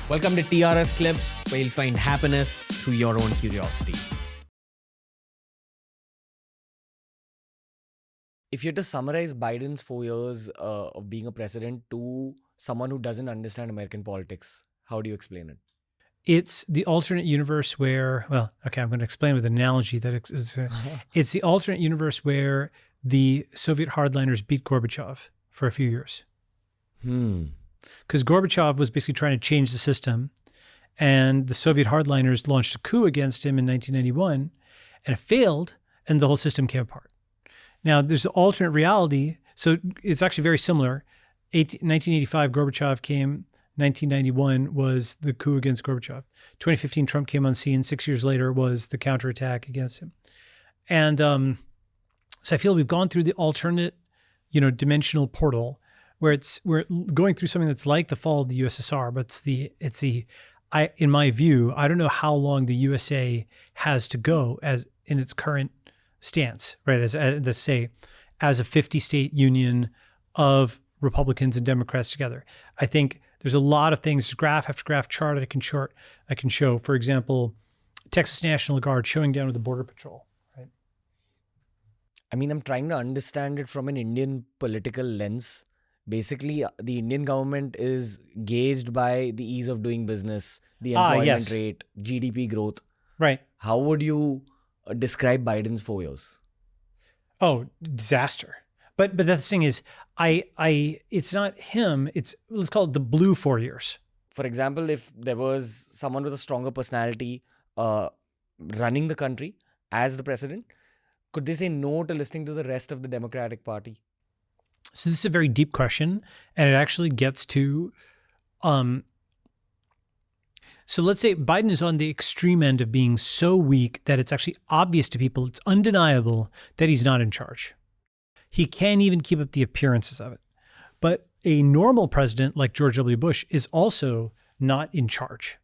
Welcome to TRS Clips, where you'll find happiness through your own curiosity. If you had to summarize Biden's 4 years of being a president to someone who doesn't understand American politics, how do you explain it? It's the alternate universe where, I'm going to explain with an analogy that it's the alternate universe where the Soviet hardliners beat Gorbachev for a few years. Because Gorbachev was basically trying to change the system, and the Soviet hardliners launched a coup against him in 1991, and it failed, and the whole system came apart. Now, there's an alternate reality, so it's actually very similar. 1985, Gorbachev came. 1991 was the coup against Gorbachev. 2015, Trump came on scene. 6 years later was the counterattack against him. And so I feel we've gone through the alternate, dimensional portal where we're going through something that's like the fall of the USSR, but in my view, I don't know how long the USA has to go as in its current stance, right? As a 50-state union of Republicans and Democrats together. I think there's a lot of things, graph after graph, chart I can show. For example, Texas National Guard showing down with the Border Patrol, right? I mean, I'm trying to understand it from an Indian political lens. Basically, the Indian government is gauged by the ease of doing business, the employment rate, GDP growth. Right. How would you describe Biden's 4 years? Oh, disaster. But the thing is, it's not him. Let's call it the blue 4 years. For example, if there was someone with a stronger personality running the country as the president, could they say no to listening to the rest of the Democratic Party? So this is a very deep question, and it actually gets to, so let's say Biden is on the extreme end of being so weak that it's actually obvious to people, it's undeniable that he's not in charge. He can't even keep up the appearances of it. But a normal president like George W. Bush is also not in charge.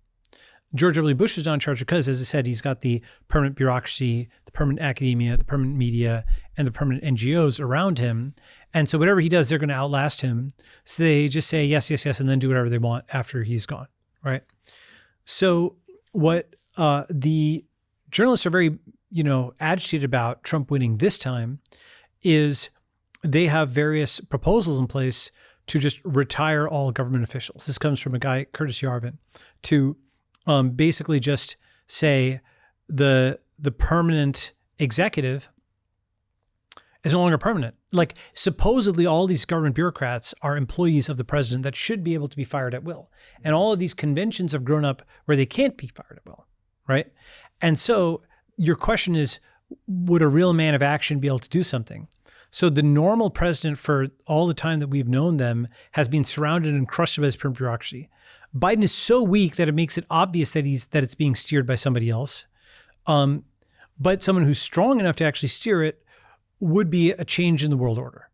George W. Bush is not in charge because, as I said, he's got the permanent bureaucracy, the permanent academia, the permanent media, and the permanent NGOs around him. And so whatever he does, they're going to outlast him. So they just say yes, yes, yes, and then do whatever they want after he's gone, right? So what the journalists are very, agitated about Trump winning this time is they have various proposals in place to just retire all government officials. This comes from a guy, Curtis Yarvin, to basically just say the permanent executive is no longer permanent. Like, supposedly all these government bureaucrats are employees of the president that should be able to be fired at will. And all of these conventions have grown up where they can't be fired at will, right? And so your question is, would a real man of action be able to do something? So the normal president, for all the time that we've known them, has been surrounded and crushed by this permanent bureaucracy. Biden is so weak that it makes it obvious that it's being steered by somebody else. But someone who's strong enough to actually steer it would be a change in the world order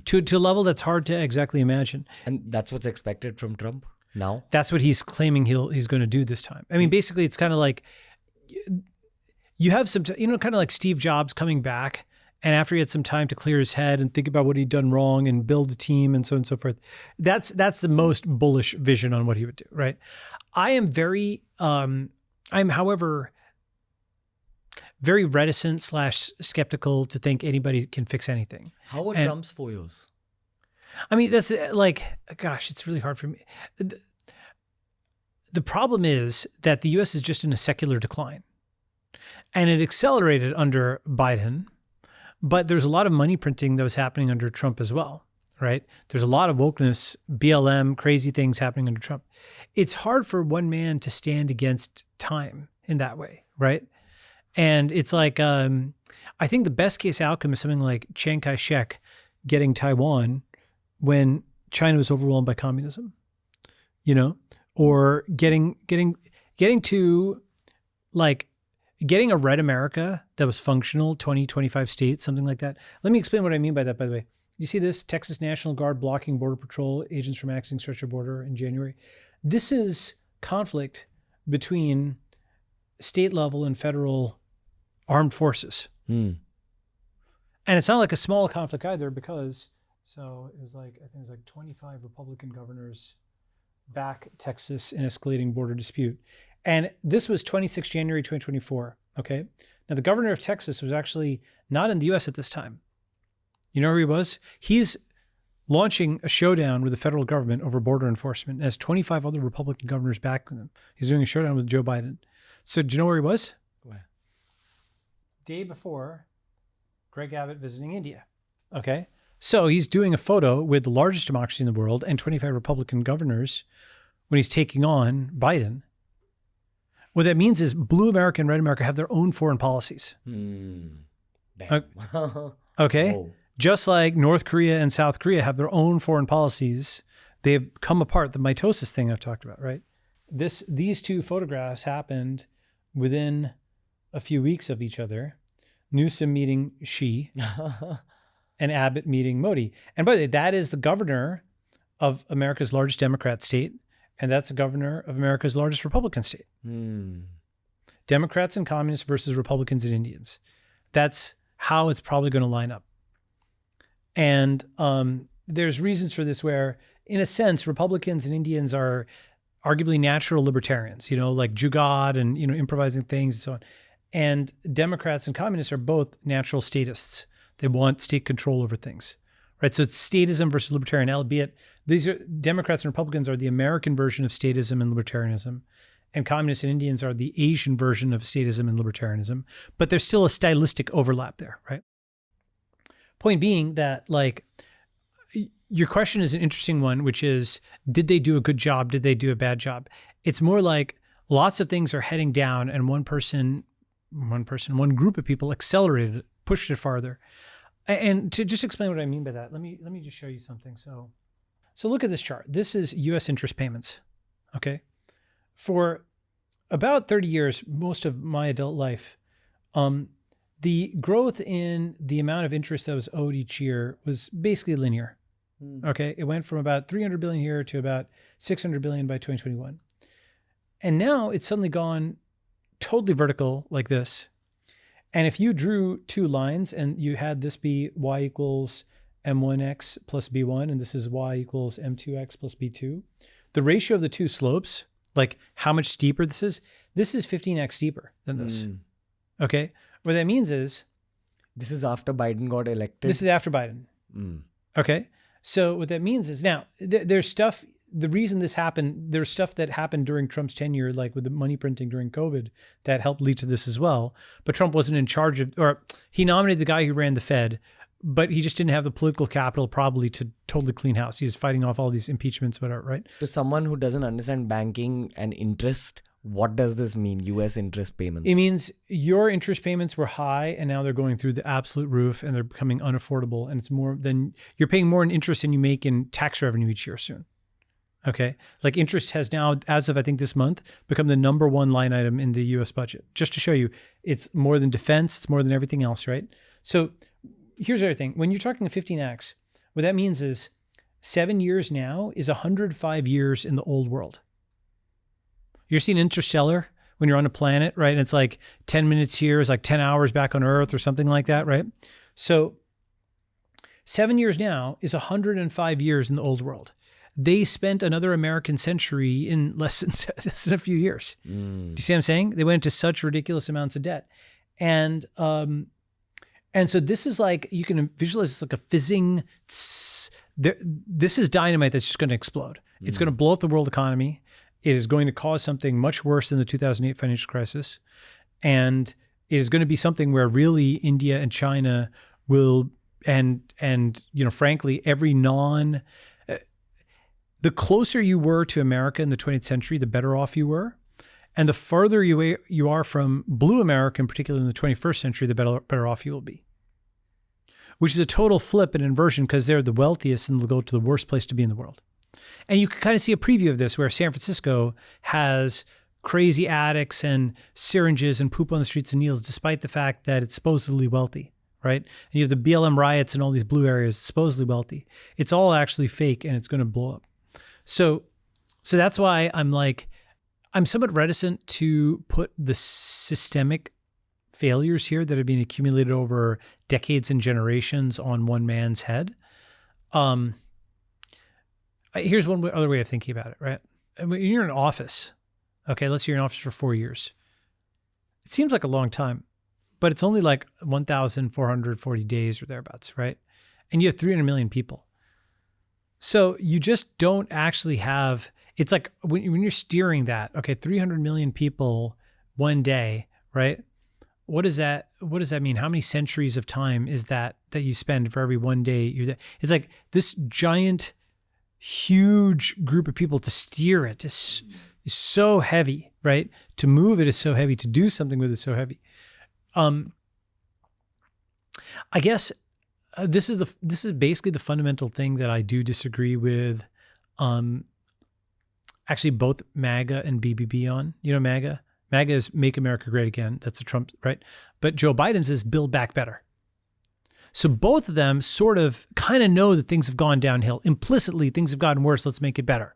to a level that's hard to exactly imagine. And that's what's expected from Trump now? That's what he's claiming he's going to do this time. I mean, basically, it's kind of like you have some, kind of like Steve Jobs coming back, and after he had some time to clear his head and think about what he'd done wrong and build a team and so on and so forth. That's the most bullish vision on what he would do, right? I am however, very reticent / skeptical to think anybody can fix anything. How were Trump's 4 years? I mean, that's it's really hard for me. The problem is that the US is just in a secular decline. And it accelerated under Biden, but there's a lot of money printing that was happening under Trump as well, right? There's a lot of wokeness, BLM, crazy things happening under Trump. It's hard for one man to stand against time in that way, right? And it's like, I think the best case outcome is something like Chiang Kai-shek getting Taiwan when China was overwhelmed by communism, or getting to getting a red America that was functional, 20, 25 states, something like that. Let me explain what I mean by that, by the way. You see this? Texas National Guard blocking Border Patrol agents from accessing stretch of border in January. This is conflict between state level and federal armed forces. And it's not like a small conflict either, because, so it was like, I think it was like 25 Republican governors back Texas in escalating border dispute. And this was 26 January 2024, okay? Now, the governor of Texas was actually not in the U.S. at this time. You know where he was? He's launching a showdown with the federal government over border enforcement, and has 25 other Republican governors backing him. He's doing a showdown with Joe Biden. So do you know where he was? Where? Day before Greg Abbott visiting India, okay? So he's doing a photo with the largest democracy in the world and 25 Republican governors when he's taking on Biden. What that means is blue America and red America have their own foreign policies. Okay? Whoa. Just like North Korea and South Korea have their own foreign policies, they've come apart. The mitosis thing I've talked about, right? These two photographs happened within a few weeks of each other. Newsom meeting Xi and Abbott meeting Modi. And by the way, that is the governor of America's largest Democrat state, and that's the governor of America's largest Republican state. Democrats and communists versus Republicans and Indians. That's how it's probably going to line up. And there's reasons for this where, in a sense, Republicans and Indians are arguably natural libertarians, like Jugad and, improvising things and so on. And Democrats and communists are both natural statists. They want state control over things, right? So it's statism versus libertarian, albeit these are Democrats and Republicans are the American version of statism and libertarianism. And communists and Indians are the Asian version of statism and libertarianism. But there's still a stylistic overlap there, right? Point being that, your question is an interesting one, which is, did they do a good job? Did they do a bad job? It's more like lots of things are heading down and one group of people accelerated it, pushed it farther. And to just explain what I mean by that, let me just show you something. So look at this chart. This is U.S. interest payments, okay? For about 30 years, most of my adult life, the growth in the amount of interest that was owed each year was basically linear. Okay, it went from about 300 billion here to about 600 billion by 2021. And now it's suddenly gone totally vertical like this. And if you drew two lines and you had this be y equals m1x plus b1, and this is y equals m2x plus b2, the ratio of the two slopes, like how much steeper this is 15x steeper than this. Okay. What that means is, this is after Biden got elected. This is after Biden. Okay. So what that means is, now there's stuff, the reason this happened, there's stuff that happened during Trump's tenure, like with the money printing during COVID, that helped lead to this as well. But Trump wasn't in charge of, or he nominated the guy who ran the Fed, but he just didn't have the political capital probably to totally clean house. He was fighting off all these impeachments, whatever, right? To someone who doesn't understand banking and interest, what does this mean, U.S. interest payments? It means your interest payments were high and now they're going through the absolute roof and they're becoming unaffordable. And it's more than, you're paying more in interest than you make in tax revenue each year soon. Okay. Like interest has now, as of I think this month, become the number one line item in the U.S. budget. Just to show you, it's more than defense, it's more than everything else, right? So here's the other thing. When you're talking 15x, what that means is 7 years now is 105 years in the old world. You're seeing Interstellar when you're on a planet, right? And it's like 10 minutes here is like 10 hours back on Earth or something like that, right? So 7 years now is 105 years in the old world. They spent another American century in less than a few years. Do you see what I'm saying? They went into such ridiculous amounts of debt. And so this is like, you can visualize it's like a fizzing, this is dynamite that's just going to explode. It's going to blow up the world economy. It is going to cause something much worse than the 2008 financial crisis. And it is going to be something where really India and China will, and frankly, the closer you were to America in the 20th century, the better off you were. And the farther you are from blue America, in particular in the 21st century, the better off you will be. Which is a total flip and inversion because they're the wealthiest and they'll go to the worst place to be in the world. And you can kind of see a preview of this where San Francisco has crazy addicts and syringes and poop on the streets and needles, despite the fact that it's supposedly wealthy, right? And you have the BLM riots in all these blue areas, supposedly wealthy. It's all actually fake and it's going to blow up. So that's why I'm somewhat reticent to put the systemic failures here that have been accumulated over decades and generations on one man's head. Here's one other way of thinking about it, right? when you're in an office, okay, let's say you're in office for 4 years. It seems like a long time, but it's only like 1,440 days or thereabouts, right? And you have 300 million people. So you just don't actually have, it's like when you're steering that, okay, 300 million people one day, right? What does that mean? How many centuries of time is that you spend for every one day? It's like this giant, huge group of people to steer it is so heavy, right? To move it is so heavy. To do something with it is so heavy. I guess this is basically the fundamental thing that I do disagree with. Actually, both MAGA and BBB on. You know, MAGA is Make America Great Again. That's a Trump, right? But Joe Biden's is Build Back Better. So both of them sort of kind of know that things have gone downhill. Implicitly, things have gotten worse. Let's make it better.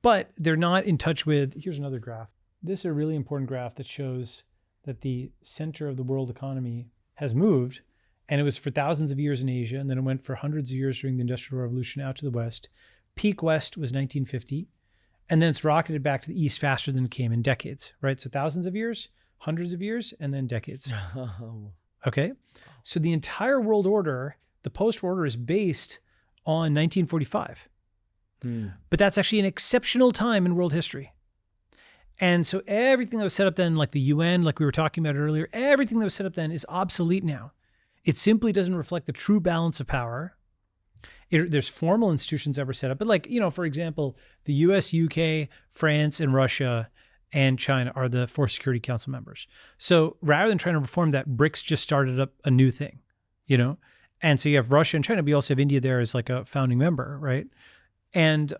But they're not in touch with, here's another graph. This is a really important graph that shows that the center of the world economy has moved, and it was for thousands of years in Asia, and then it went for hundreds of years during the Industrial Revolution out to the West. Peak West was 1950, and then it's rocketed back to the East faster than it came in decades, right? So thousands of years, hundreds of years, and then decades. Okay? So the entire world order, the post-war order, is based on 1945. But that's actually an exceptional time in world history. And so everything that was set up then, like the UN, like we were talking about earlier, everything that was set up then is obsolete now. It simply doesn't reflect the true balance of power. There's formal institutions that were set up. But like, you know, for example, the US, UK, France, and Russia and China are the 4 Security Council members. So rather than trying to reform that, BRICS just started up a new thing, you know? And so you have Russia and China, but you also have India there as like a founding member, right? And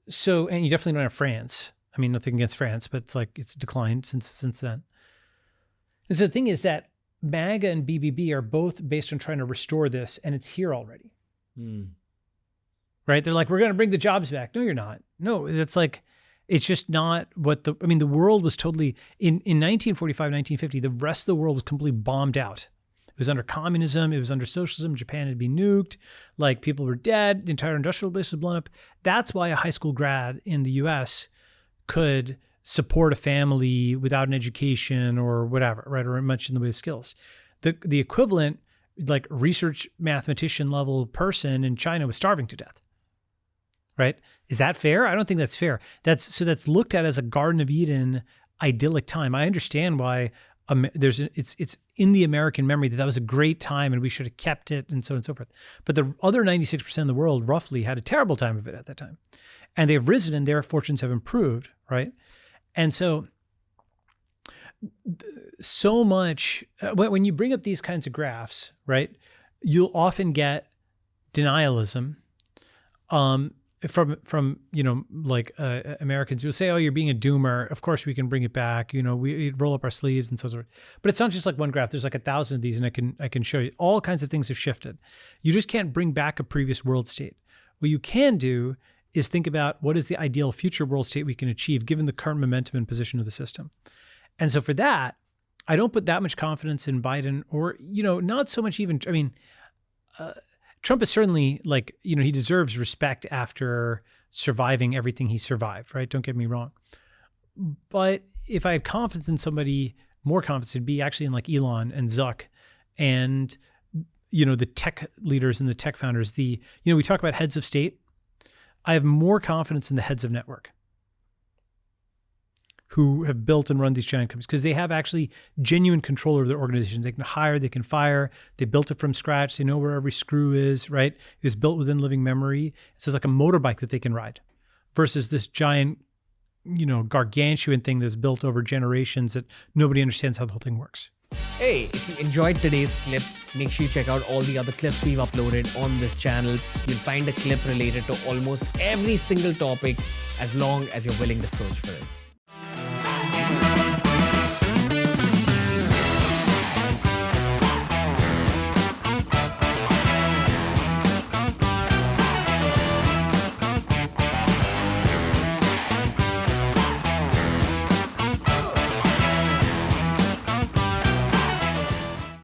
so you definitely don't have France. I mean, nothing against France, but it's like it's declined since then. And so the thing is that MAGA and BBB are both based on trying to restore this, and it's here already. Right? They're like, we're going to bring the jobs back. No, you're not. No, it's like, it's just not what the world was totally, in 1945, 1950, the rest of the world was completely bombed out. It was under communism. It was under socialism. Japan had been nuked. Like, people were dead. The entire industrial base was blown up. That's why a high school grad in the US could support a family without an education or whatever, right? Or much in the way of skills. The equivalent, like research mathematician level person in China was starving to death, right? Is that fair? I don't think that's fair. That's looked at as a Garden of Eden idyllic time. I understand why it's in the American memory that was a great time and we should have kept it and so on and so forth. But the other 96% of the world roughly had a terrible time of it at that time. And they've risen and their fortunes have improved, right? And so much, when you bring up these kinds of graphs, right, you'll often get denialism from you know, like Americans who say, oh, you're being a doomer. Of course we can bring it back. You know, we roll up our sleeves and so on. But it's not just like one graph. There's like 1,000 of these, and I can show you all kinds of things have shifted. You just can't bring back a previous world state. What you can do is think about what is the ideal future world state we can achieve given the current momentum and position of the system. And so for that, I don't put that much confidence in Biden, or, you know, not so much even, I mean, Trump is certainly, like, you know, he deserves respect after surviving everything he survived, right? Don't get me wrong. But if I had confidence in somebody, more confidence would be actually in like Elon and Zuck and, you know, the tech leaders and the tech founders. You know, we talk about heads of state. I have more confidence in the heads of network who have built and run these giant companies because they have actually genuine control over their organizations. They can hire, they can fire. They built it from scratch. They know where every screw is, right? It was built within living memory. So it's like a motorbike that they can ride versus this giant, you know, gargantuan thing that's built over generations that nobody understands how the whole thing works. Hey, if you enjoyed today's clip, make sure you check out all the other clips we've uploaded on this channel. You'll find a clip related to almost every single topic as long as you're willing to search for it.